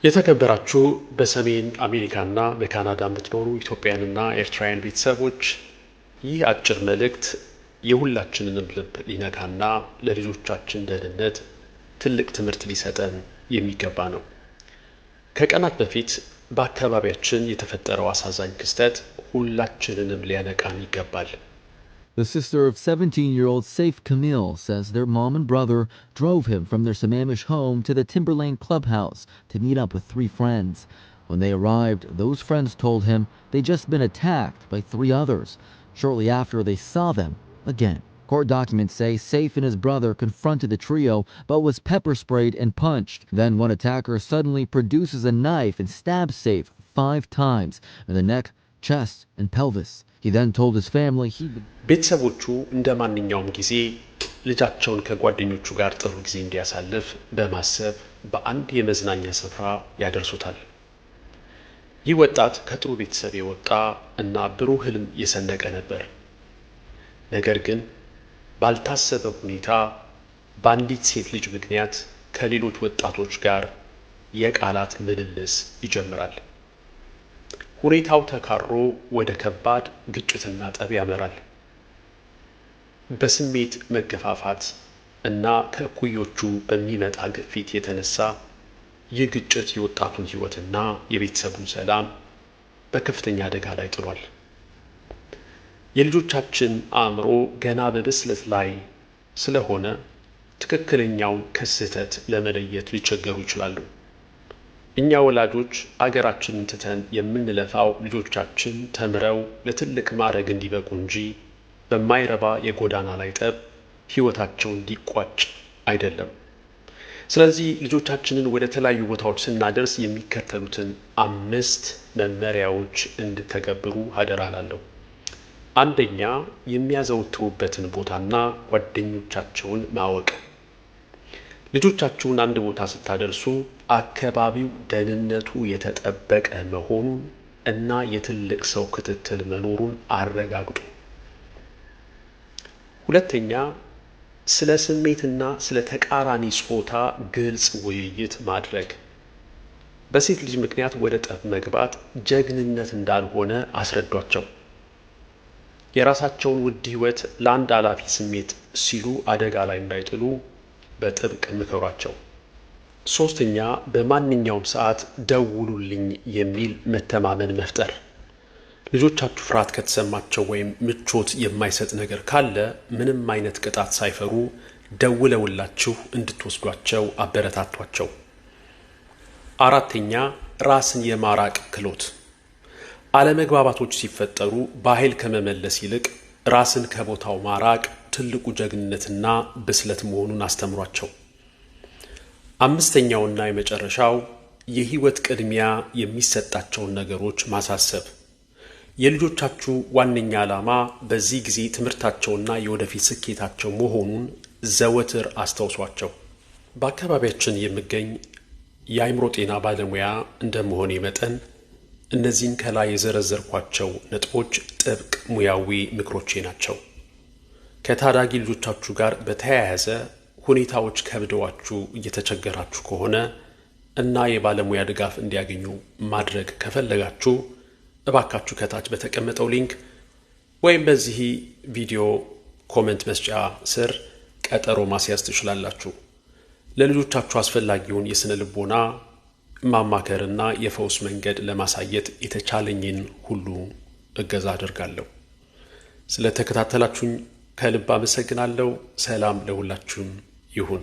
የተከበራችሁ በሰሜን አሜሪካና በካናዳ የምትኖሩ ኢትዮጵያውያንና ኤርትራውያን ቤተሰቦች ይህ አጭር መልእክት የሁላችንንም ልብ ሊነካና ለልጆቻችን ደህንነት ትልቅ ትምህርት ሊሰጠን የሚገባ ነው። ከቀናት በፊት በአካባቢያችን የተፈጠረው አሳዛኝ ክስተት ሁላችንንም ሊያነቃን ይገባል። The sister of 17-year-old Saif Kamil says their mom and brother drove him from their Sammamish home to the Timberlane clubhouse to meet up with 3 friends. When they arrived, those friends told him they'd just been attacked by 3 others. Shortly after, they saw them again. Court documents say Saif and his brother confronted the trio but was pepper sprayed and punched. Then one attacker suddenly produces a knife and stabs Saif 5 times in the neck, chest, and pelvis. He then told his family ቤተሰቦቹ እንደ ማንኛውም ጊዜ ልጃቸውን ከጓደኞቹ ጋር ጥሩ ጊዜ እንዲያሳልፍ በማሰብ በአንድ የመዝናኛ ስፍራ ያደርሱታል። ይህ ወጣት ከጥሩ ቤተሰብ የወጣ እና ብሩህ ህልም የሰነቀ ነበር። ነገር ግን ባልታሰበ ሁኔታ በአንዲት ሴት ልጅ ምክንያት ከሌሎች ወጣቶች ጋር የቃላት ምልልስ ይጀምራል። ሁኔታው ተካሮ ወደ ከባድ ግጭትና ጠብ ያመራል። በስሜት መገፋፋት እና ከእኩዮቹ በሚመጣ ግፊት የተነሳ ይህ ግጭት የወጣቱን ህይወትና የቤተሰቡን ሰላም በከፍተኛ አደጋ ላይ ጥሏል። የልጆቻችን አእምሮ ገና በብስለት ላይ ስለሆነ ትክክለኛውን ከስህተት ለመለየት ሊቸገሩ ይችላሉ። እኛ ወላጆች አገራችንን ትተን የምንለፋው ልጆቻችን ተምረው ለትልቅ ማዕረግ እንዲበቁ እንጂ በማይረባ የጎዳና ላይ ጠብ ህይወታቸው እንዲቋጭ አይደለም። ስለዚህ ልጆቻችንን ወደ ተለያዩ ቦታዎች ስናደርስ የሚከተሉትን 5 መመሪያዎች እንድትተገብሩ አደራ እላለሁ። አንደኛ፣ የሚያዘወትሩበትን ቦታና ጓደኞቻቸውን ማወቅ። ልጆቻችሁን አንድ ቦታ ስታደርሱ አካባቢው ደህንነቱ የተጠበቀ መሆኑን እና የትልቅ ሰው ክትትል መኖሩን አረጋግጡ። ሁለተኛ፣ ስለ ስሜትና ስለ ተቃራኒ ጾታ ግልጽ ውይይት ማድረግ። በሴት ልጅ ምክንያት ወደ ጠብ መግባት ጀግንነት እንዳልሆነ አስረዷቸው። የራሳቸውን ውድ ህይወት ለአንድ አላፊ ስሜት ሲሉ አደጋ ላይ እንዳይጥሉ በጥብቅ ምከሯቸው። ሶስተኛ፣ በማንኛውም ሰዓት ደውሉልኝ የሚል መተማመን መፍጠር። ልጆቻችሁ ፍርሃት ከተሰማቸው ወይም ምቾት የማይሰጥ ነገር ካለ ምንም አይነት ቅጣት ሳይፈሩ ደውለውላችሁ እንድትወስዷቸው አበረታቷቸው። አራተኛ፣ ራስን የማራቅ ክህሎት። አለመግባባቶች ሲፈጠሩ በኃይል ከመመለስ ይልቅ ራስን ከቦታው ማራቅ ትልቁ ጀግንነትና ብስለት መሆኑን አስተምሯቸው። አምስተኛውና የመጨረሻው፣ የህይወት ቅድሚያ የሚሰጣቸውን ነገሮች ማሳሰብ። የልጆቻችሁ ዋነኛ ዓላማ በዚህ ጊዜ ትምህርታቸውና የወደፊት ስኬታቸው መሆኑን ዘወትር አስታውሷቸው። በአካባቢያችን የምገኝ የአእምሮ ጤና ባለሙያ እንደመሆኔ መጠን እነዚህን ከላይ የዘረዘርኳቸው ነጥቦች ጥብቅ ሙያዊ ምክሮቼ ናቸው። ከታዳጊ ልጆቻችሁ ጋር በተያያዘ ሁኔታዎች ከብደዋችሁ እየተቸገራችሁ ከሆነ እና የባለሙያ ድጋፍ እንዲያገኙ ማድረግ ከፈለጋችሁ እባካችሁ ከታች በተቀመጠው ሊንክ ወይም በዚህ ቪዲዮ ኮሜንት መስጫ ስር ቀጠሮ ማስያዝ ትችላላችሁ። ለልጆቻችሁ አስፈላጊውን የስነ ልቦና ማማከርና የፈውስ መንገድ ለማሳየት የተቻለኝን ሁሉ እገዛ አደርጋለሁ። ስለተከታተላችሁኝ ከልብ አመሰግናለሁ። ሰላም ለሁላችሁም ይሁን።